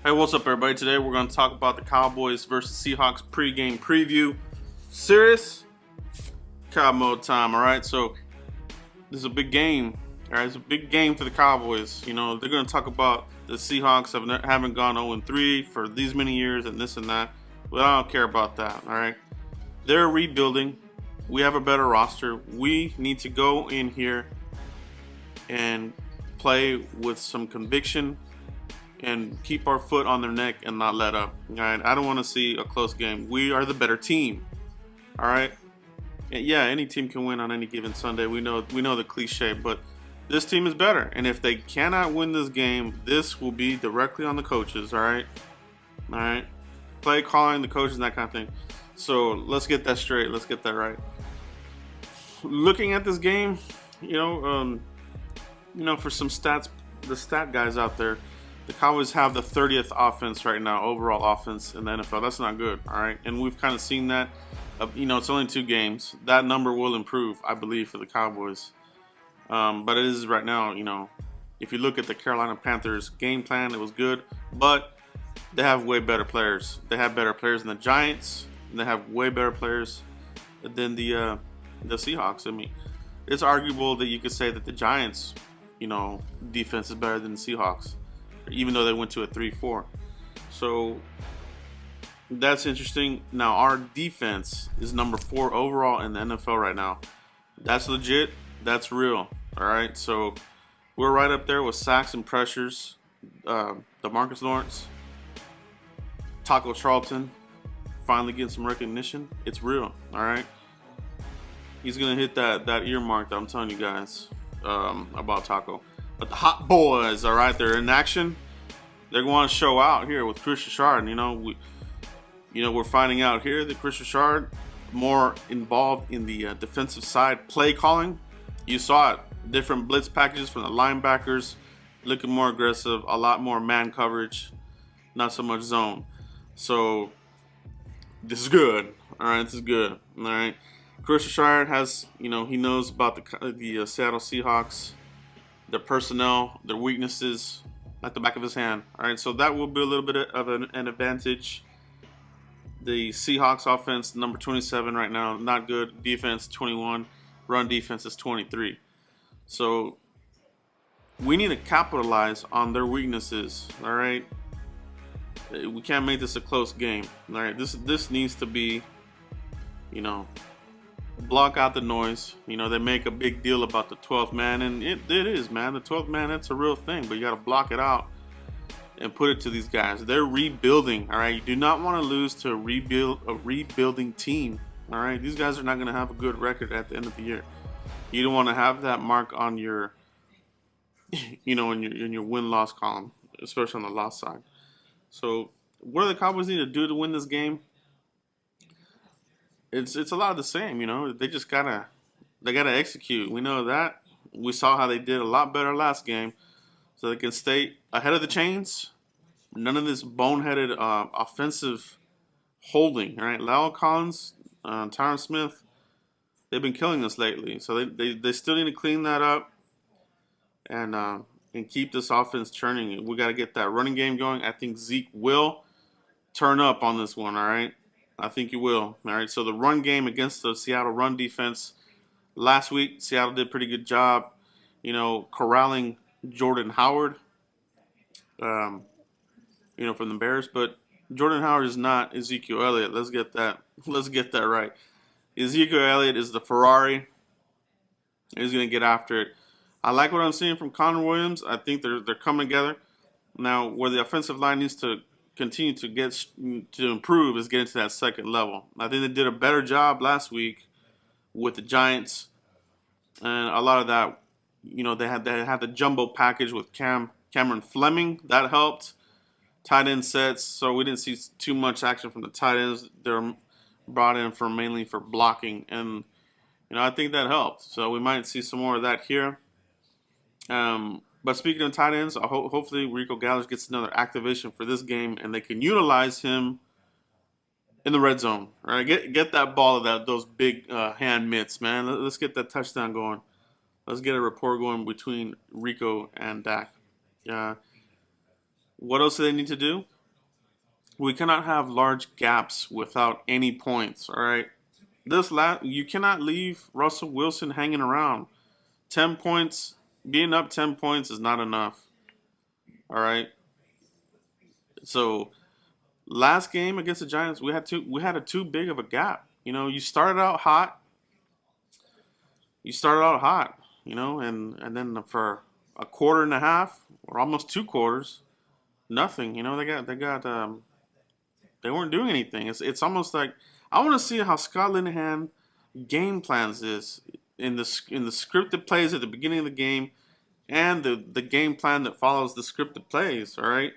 Hey, what's up, everybody? Today we're going to talk about the Cowboys versus Seahawks pregame preview. Serious cow mode time, all right? So this is a big game, all right? It's a big game for the Cowboys. You know, they're going to talk about the Seahawks haven't gone 0-3 for these many years and this and that. But I don't care about that, all right? They're rebuilding. We have a better roster. We need to go in here and play with some conviction and keep our foot on their neck and not let up. All right, I don't want to see a close game. We are the better team. All right, and yeah, any team can win on any given Sunday. We know the cliche, but this team is better. And if they cannot win this game, this will be directly on the coaches. All right, play calling, the coaches, and that kind of thing. So let's get that straight. Let's get that right. Looking at this game, for some stats, the stat guys out there. The Cowboys have the 30th offense right now, overall offense in the NFL. That's not good, all right? And we've kind of seen that. It's only 2 games. That number will improve, I believe, for the Cowboys. But it is right now, if you look at the Carolina Panthers game plan, it was good. But they have way better players. They have better players than the Giants. And they have way better players than the Seahawks. I mean, it's arguable that you could say that the Giants, defense is better than the Seahawks, even though they went to a 3-4. So that's interesting. Now, our defense is number 4 overall in the NFL right now. That's legit. That's real. All right. So we're right up there with sacks and pressures. DeMarcus Lawrence, Taco Charlton, finally getting some recognition. It's real. All right. He's going to hit that earmark that I'm telling you guys about Taco. But the hot boys, all right, they're in action. They're going to show out here with Chris Richard. We're finding out here that Chris Richard more involved in the defensive side play calling. You saw it, different blitz packages from the linebackers, looking more aggressive, a lot more man coverage, not so much zone. So this is good. All right, this is good. All right, Chris Richard has, he knows about the Seattle Seahawks, their personnel, their weaknesses at the back of his hand. All right, so that will be a little bit of an advantage. The Seahawks offense, number 27 right now, not good. Defense, 21. Run defense is 23. So we need to capitalize on their weaknesses. All right, we can't make this a close game. All right, this needs to be, block out the noise. They make a big deal about the 12th man, and it is, man. The 12th man, that's a real thing, but you got to block it out and put it to these guys. They're rebuilding, all right? You do not want to lose to a rebuilding team, all right? These guys are not going to have a good record at the end of the year. You don't want to have that mark on your, in your win-loss column, especially on the loss side. So what do the Cowboys need to do to win this game? It's a lot of the same, They just gotta execute. We know that. We saw how they did a lot better last game, so they can stay ahead of the chains. None of this boneheaded offensive holding. All right, Lyle Collins, Tyron Smith, they've been killing us lately. So they still need to clean that up and keep this offense churning. We got to get that running game going. I think Zeke will turn up on this one. All right. I think you will. All right. So the run game against the Seattle run defense last week, Seattle did a pretty good job, corralling Jordan Howard, from the Bears. But Jordan Howard is not Ezekiel Elliott. Let's get that right. Ezekiel Elliott is the Ferrari. He's going to get after it. I like what I'm seeing from Connor Williams. I think they're coming together. Now, where the offensive line needs to continue to improve is getting to that second level. I think they did a better job last week with the Giants, and a lot of that, they had the jumbo package with Cameron Fleming. That helped. Tight end sets, so we didn't see too much action from the tight ends. They're brought in mainly for blocking, and I think that helped. So we might see some more of that here. But speaking of tight ends, hopefully Rico Gallup gets another activation for this game, and they can utilize him in the red zone. All right, get that ball of those big hand mitts, man. Let's get that touchdown going. Let's get a rapport going between Rico and Dak. What else do they need to do? We cannot have large gaps without any points. All right. You cannot leave Russell Wilson hanging around. 10 points, being up 10 points is not enough. All right. So last game against the Giants, we had a too big of a gap. You know, you started out hot. You know, and then for a quarter and a half or almost 2 quarters, nothing. You know, they weren't doing anything. It's almost like I want to see how Scott Linehan game plans this in the scripted plays at the beginning of the game and the game plan that follows the scripted plays. All right,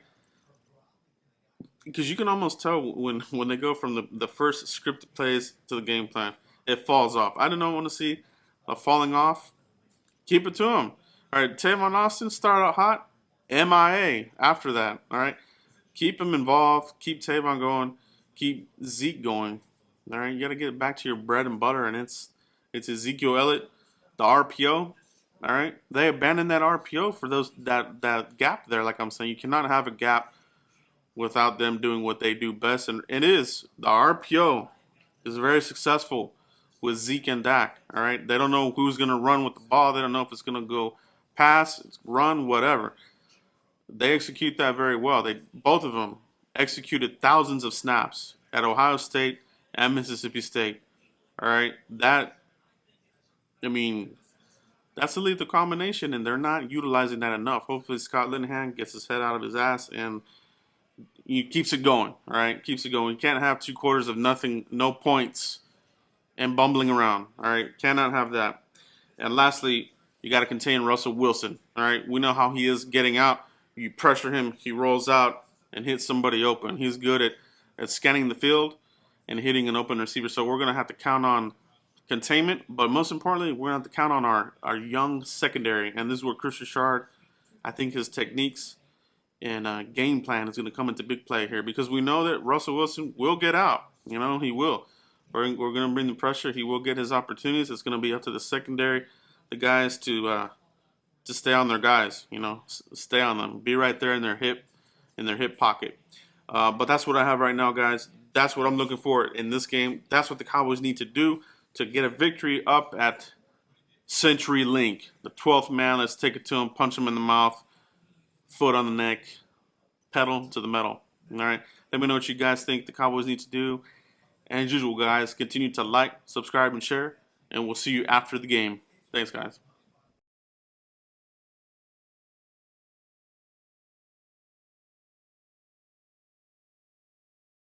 because you can almost tell when they go from the first scripted plays to the game plan, it falls off. I don't want to see a falling off. Keep it to him. All right, Tavon Austin started out hot, MIA after that. All right, keep him involved. Keep Tavon going. Keep Zeke going. All right, you got to get back to your bread and butter, and it's Ezekiel Elliott, the RPO. All right, they abandoned that RPO for that gap there. Like I'm saying, you cannot have a gap without them doing what they do best, and it is the RPO is very successful with Zeke and Dak. All right, they don't know who's going to run with the ball. They don't know if it's going to go pass, run, whatever. They execute that very well. They both of them executed thousands of snaps at Ohio State and Mississippi State. All right, I mean, that's a lethal combination, and they're not utilizing that enough. Hopefully, Scott Linehan gets his head out of his ass and he keeps it going. All right, keeps it going. You can't have 2 quarters of nothing, no points, and bumbling around. All right, cannot have that. And lastly, you got to contain Russell Wilson. All right, we know how he is getting out. You pressure him, he rolls out and hits somebody open. He's good at scanning the field and hitting an open receiver. So we're going to have to count on containment, but most importantly, we're going to have to count on our young secondary. And this is where Chris Richard, I think his techniques and game plan is going to come into big play here because we know that Russell Wilson will get out. You know, he will. We're going to bring the pressure. He will get his opportunities. It's going to be up to the secondary, the guys to stay on their guys. You know, stay on them. Be right there in their hip pocket. But that's what I have right now, guys. That's what I'm looking for in this game. That's what the Cowboys need to do to get a victory up at CenturyLink. The 12th man. Let's take it to him. Punch him in the mouth. Foot on the neck. Pedal to the metal. All right. Let me know what you guys think the Cowboys need to do. And as usual, guys, continue to like, subscribe, and share. And we'll see you after the game. Thanks, guys.